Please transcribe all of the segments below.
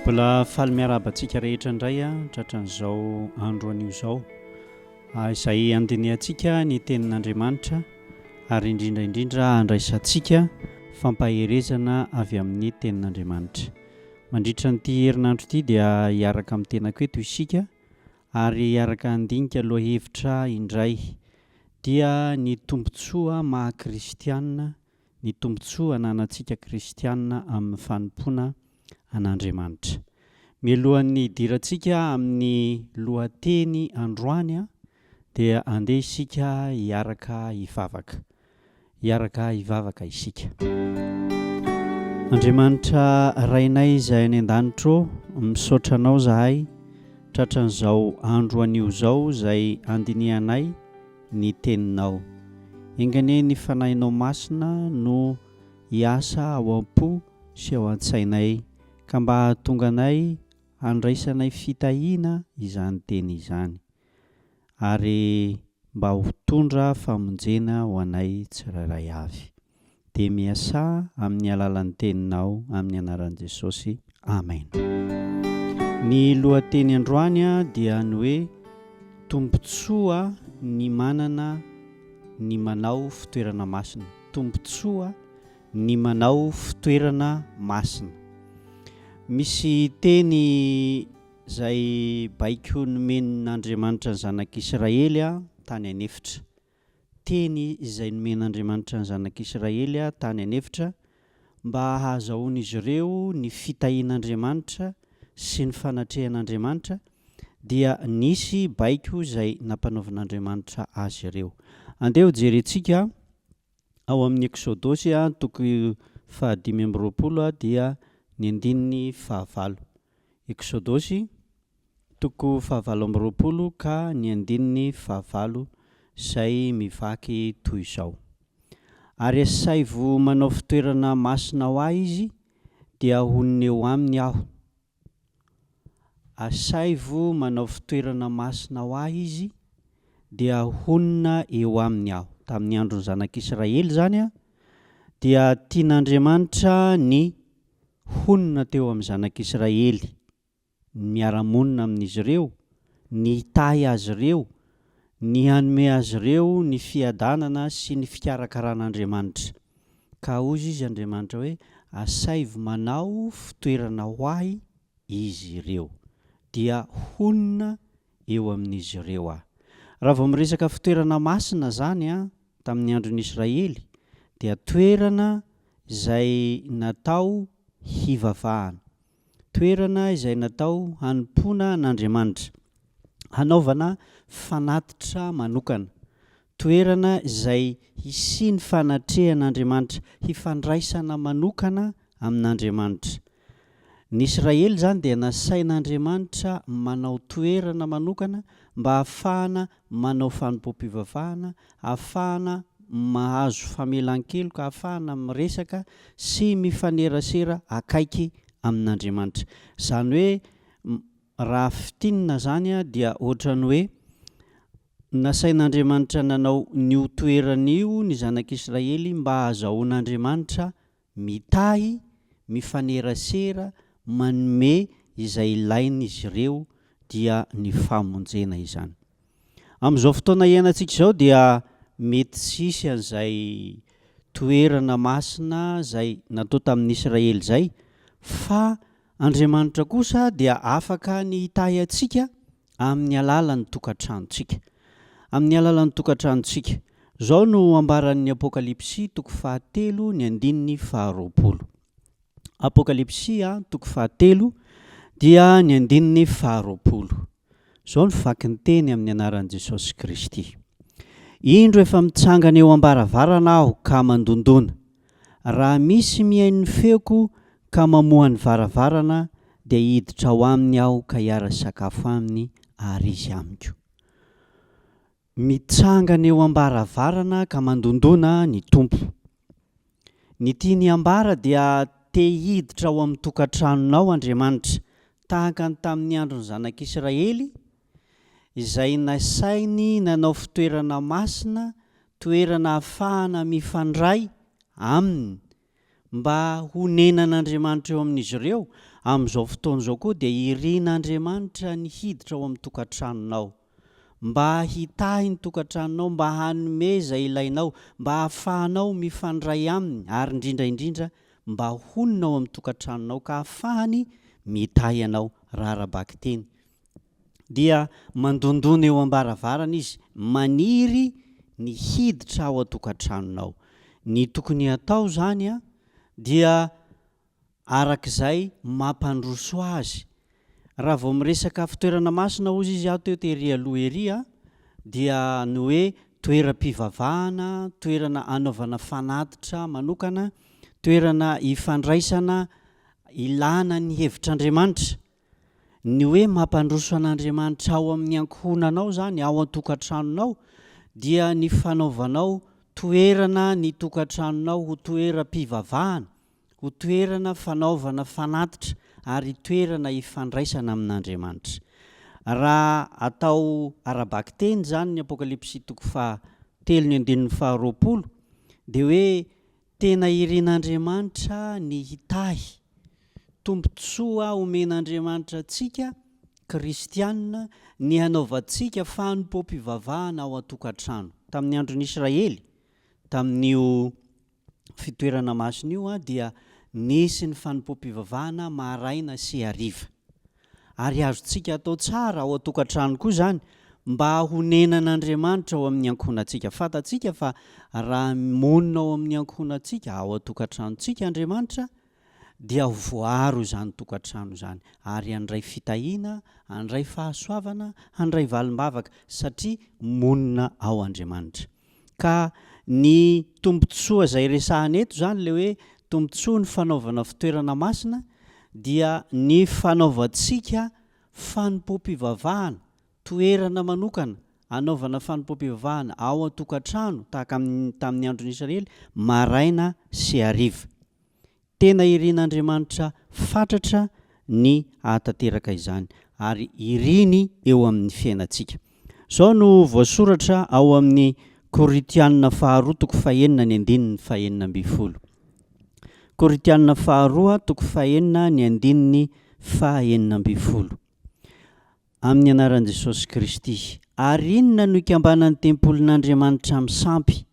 Mbola faly miarabantsika rehetra indray tratran'izao andro anio izao izay andiniantsika ny tenin'Andriamanitra ary indrindra andraisantsika fampaherezana avy amin'ny tenin'Andriamanitra. Mandritra n'ity herinandro ity dia hiaraka amin'ny tenako eto isika ary hiaraka handinika aloha hevitra indray dia ny tombontsoa maha-kristianina, ny tombontsoa ananantsika kristianina amin'ny fanompoana an'Andriamanitra. Mialohan'ny hidirantsika amin'ny lohateny androany dia andeha isika hiaraka hivavaka isika. Andriamanitra rainay izay any an-danitro, misaotra anao zahay tratran'izao andro anio izao izay andinianay ny teninao. Engane ny fanahinao masina no hiasa ao am-po sy ao an-tsainay ka mba hahatonga anay handraisanay fitahiana izany teny izany ary mba ho tondra famonjena ho anay tsirairay avy. Dia miasa amin'ny alalan'ny teninao amin'ny anaran'i Jesosy. Amen. Ny lohateny androany dia ny hoe tombontsoa ny manana ny manao fitoerana masina. Tombontsoa ny manao fitoerana masina. Misy teny izay baiko nomen'Andriamanitra ny zanak'Israely tany anefitra. Teny izay nomen'Andriamanitra ny zanak'Israely tany anefitra mba hahazahoan'izy ireo ny fitahian'Andriamanitra sy ny fanatrehan'Andriamanitra dia nisy baiko izay nampanaovan'Andriamanitra azy ireo. Andeha jerentsika ao amin'ny Eksôdôsy toko 5:20 dia ny 9:20. Eksôdôsy toko 5:20 ka ny 9:20 izay mivaky toy izao. Ary asaivo manao fitoerana masina ho ahy izy dia honona eo aminy aho. Asaivo manao fitoerana masina ho ahy izy dia honona eo aminy aho. Tamin'ny andron'ny zanak'Israely zany dia tian'Andriamanitra ny honona teo amin'ny zanak'Israely, miara-monina amin'izy ireo, ny hitahy azy ireo, ny hanome azy ireo ny fiadanana sy ny fikarakaran'Andriamanitra. Ka hozy izy Andriamanitra hoe asaivo manao fitoerana ho ahy izy ireo, dia honona eo amin'izy ireo aho. Raha vao miresaka fitoerana masina zany tamin'ny andron'ny Israely dia toerana izay natao hivavahana, toerana izay natao hanompoana an'Andriamanitra, hanaovana fanatitra manokana, toerana izay hisiany fanatrehan'Andriamanitra, hifandraisana manokana amin'Andriamanitra. Ny Israely zany dia nasain'Andriamanitra manao toerana manokana mba hahafahana manao fanompom-pivavahana, hahafahana mahazo famelan-keloka, hahafahana miresaka sy mifanerasera akaiky amin'Andriamanitra. Izany hoe raha fitinina zany dia ohatran'ny hoe nasain'Andriamanitra nanao n'io toeran'io ny zanak'Israely mba hahazahoan'Andriamanitra mitahy, mifanerasera, manome izay ilain'izy ireo dia ny famonjena izany. Amin'izao fotoana iainantsika izao dia mety tsisy an'izay toerana masina izay natao tamin'ny Israely izay, fa Andriamanitra kosa dia afaka ny hitahy antsika amin'ny alalan'ny tokantranontsika. Amin'ny alalan'ny tokantranontsika. Zao no ambaran'ny Apokalipsy toko 7 ny 9:20. Apokalipsy toko 7 dia ny 9:20. Zao ny vaky ny teny amin'ny anaran'i Jesosy Kristy. Indro efa mitsangana eo ambaravarana aho ka mandondona. Raha misy mihaino ny feoko ka mamoha ny varavarana dia hiditra ao aminy aho ka hiara-sakafo aminy ary izy amiko. Mitsangana eo ambaravarana ka mandondona ny tompo. Ny tiany ambara dia te hiditra ao amin'ny tokantranonao Andriamanitra, tahaka ny tamin'ny andron'ny zanak'Israely izay nasainy nanao fitoerana masina, toerana ahafahana mifandray aminy mba honenan'Andriamanitra eo amin'izy ireo amin'izao fotoan'izao koa dia irian'Andriamanitra ny hiditra ao amin'ny tokantranonao, mba hitahy ny tokantranonao, mba hanome izay ilainao, mba hahafahanao mifandray aminy, ary indrindraindrindra mba honina ao amin'ny tokantranonao ka hahafahany mitahy anao raha arabaky teny. Dia mandondona eo ambaravarana izy, maniry ny hiditra ao an-tokantranonao. Ny tokony atao zany dia arak'izay mampandroso azy. Raha vao miresaka fitoerana masina ozy izy aho teo tery aloha ery dia ny hoe toeram-pivavahana, toerana anaovana fanatitra manokana, toerana ifandraisana ilana ny hevitr'Andriamanitra. Ny hoe mampandroso an'Andriamanitra ao amin'ny ankohonanao zany, ao an-tokantranonao, dia ny fanaovanao toerana ny tokantranonao ho toeram-pivavahana, ho toerana fanaovana fanatitra ary toerana ifandraisana amin'Andriamanitra. Raha atao arabaky teny zany ny Apokalipsy 3:7-20 dia hoe tena irian'Andriamanitra ny hitahy, tombontsoa omen'Andriamanitra antsika kristianina ny hanaovantsika fanompoam-pivavahana ao an-tokantrano. Tamin'ny andron'ny Israely, tamin'io fitoerana masina io dia nisy ny fanompoam-pivavahana maraina sy hariva, ary azontsika atao tsara ao an-tokantrano koa zany mba honenan'Andriamanitra ao amin'ny ankohonantsika. Fantatsika fa raha monina ao amin'ny ankohonantsika, ao an-tokantranontsika Andriamanitra, dia voaro zany tokantrano zany, ary handray fitahiana, handray fahasoavana, handray valim-bavaka, satria monina ao Andriamanitra. Ka ny tombontsoa izay resahana eto zany le hoe tombontsoa ny fanaovana fitoerana masina dia ny fanaovantsika fanompoam-pivavahana, toerana manokana anaovana fanompoam-pivavahana ao an-tokantrano tahaka tamin'ny andron'ny Israely maraina sy hariva. Tena irian'Andriamanitra fatratra ny ahatanteraka izany, ary iriny eo amin'ny fiainantsika. Zao no voasoratra ao amin'ny Korintianina faharoa 4:9-20. Korintianina faharoa 4:9-20. Amin'ny anaran'i Jesosy Kristy. Ary inona no ikambanan'ny tempolin'Andriamanitra misampy,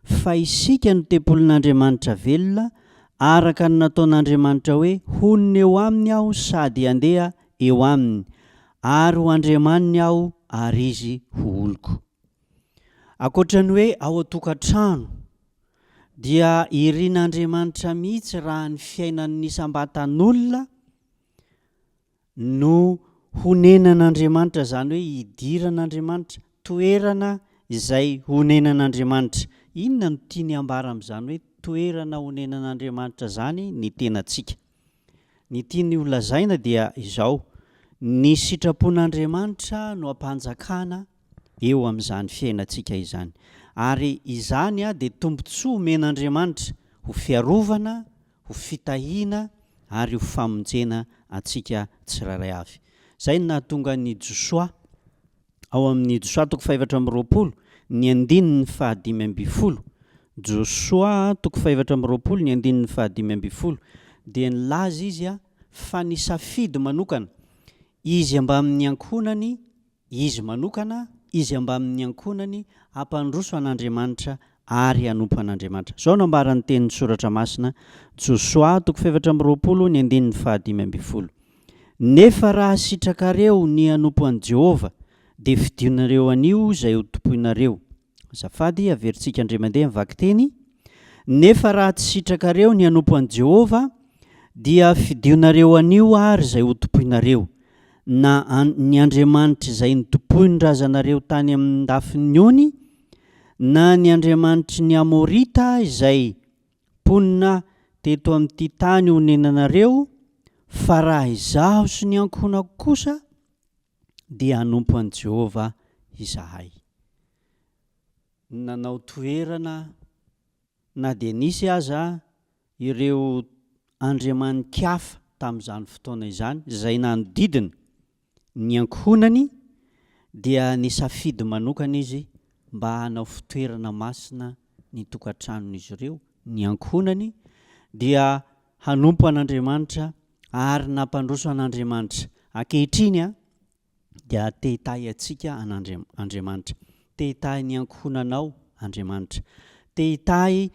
fa isika no tempolin'Andriamanitra velona, araka ny nataon'Andriamanitra hoe honina eo aminy aho sady handeha eo aminy, ary ho andriamaniny aho ary izy ho oloko. Ankoatrany hoe ao an-tokantrano dia irian'Andriamanitra mihitsy raha ny fiainan'ny isam-batan'olona no honenan'Andriamanitra, zany hoe idiran'Andriamanitra, toerana izay honenan'Andriamanitra. Inona no tiany ambara amin'izany hoe toerana honenan'Andriamanitra zany ny tenantsika? Ny tiany holazaina dia izao: ny sitrapon'Andriamanitra no ampanjakana eo amin'izany fiainantsika izany, ary izany dia tombontsoa omen'Andriamanitra ho fiarovana, ho fitahiana ary ho famonjena antsika tsiraray avy. Zay no nahatonga ny Josoa ao amin'ny Josoa 4:20, Josoa 4:20 dia nilaza izy fa ny safidy manokana, izy amba amin'ny ankonany, izy manokana, izy amba amin'ny ankonany hampandroso an'Andriamanitra ary hanompo an'Andriamanitra. Zao no ambaran'ny tenin'ny soratra masina, Josoa 4:20. Nefa raha sitrakareo ny hanompo an'i Jehova, dia fidionareo anio izay ho topoinareo. Azafady averintsika indray mandeha mivaky teny. Nefa raha tsy sitrakareo ny hanompo an'i Jehova, dia fidionareo anio ary izay ho topoinareo. Na ny Andriamanitra izay nitopoin-drazanareo tany amin'ny ndafiny ony, na ny Andriamanitry ny Amorita izay ponina teto amin'ity tany honenanareo, fa raha izaho sy ny ankohonako kosa dia hanompo an'i Jehova izahay. Nanao toerana na dia nisy aza ireo andriaman-kafa tamin'izany fotoana izany izay nanodidina ny ankohonany, dia ny safidy manokana izy mba hanao fitoerana masina ny tokantranon'izy ireo, ny ankohonany, dia hanompo an'Andriamanitra ary nampandroso an'Andriamanitra. Ankehitriny a dia tehitahy atsika an'Andriamanitra, tehitahy ny ankohonanao Andriamanitra, tehitahy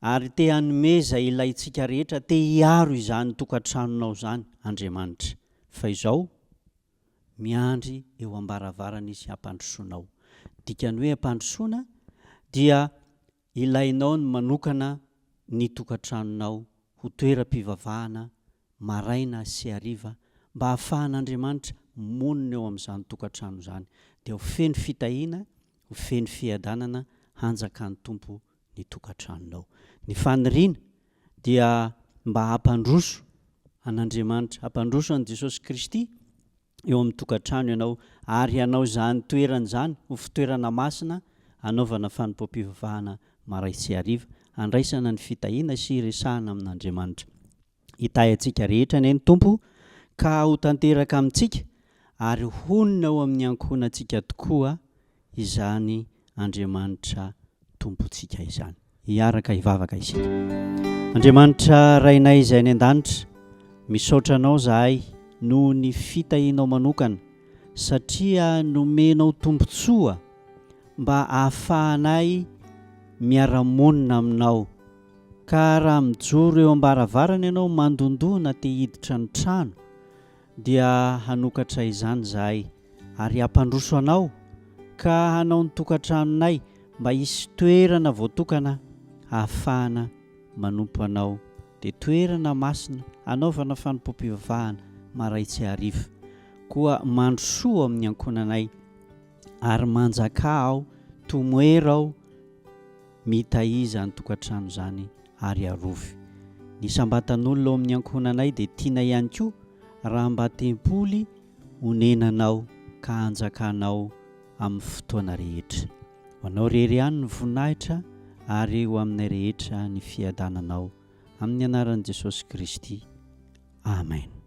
ary te hanome izay ilayntsika rehetra, te hiaro izany tokantranonao zany Andriamanitra. Fa izao miandry eo ambaravarana izy hampandrosoanao. Dikany hoe hampandrosoana dia ilainao ny manokana ny tokantranonao ho toeram-pivavahana maraina sy hariva, mba hahafahan'Andriamanitra monina eo amin'izany tokantrano zany, dia ho feno fitahiana, ho feno fiadanana hanjakan'ny tompo ny tokantranonao. Ny faniriana dia mba hampandroso an'Andriamanitra, hampandroso an' Jesosy Kristy eo amin'ny tokantrano ianao, ary ianao zany toerana zany ho fitoerana masina hanaovana fanompoam-pivavahana maray sy hariva, handraisana ny fitahiana sy iresahana amin'Andriamanitra. Hitahy antsika rehetra anie ny tompo ka ho tanteraka amintsika ary honina ao amin'ny ankohonantsika tokoa izany Andriamanitra tompontsika izany. Hiaraka hivavaka isika. Andriamanitra rainay izay any an-danitra, misaotra anao zahay noho ny fitahianao manokana, satria nomenao tombontsoa mba ahafahanay miara-monina aminao. Ka raha mijoro eo ambaravarana ianao mandondoana te hiditra ny trano, dia hanokatra izany zahay ary hampandroso anao ka hanao ny tokantranonay mba hisy toerana voatokana ahafahana manompo anao, dia toerana masina hanaovana fanompoam-pivavahana maray tsy hariva, koa mandrosoa amin'ny ankohonanay ary manjaka aho, tomoera aho mitahiza ny tokantrano zany ary arovy. Ny sambatan'olona ao amin'ny ankohonanay dia tiana ihany koa raha mba tempoly honenanao ka hanjakanao amin'ny fotoana rehetra. Ho anao rery ihany ny voninahitra ary ho aminay rehetra ny fiadananao, amin'ny anaran'i Jesosy Kristy. Amen.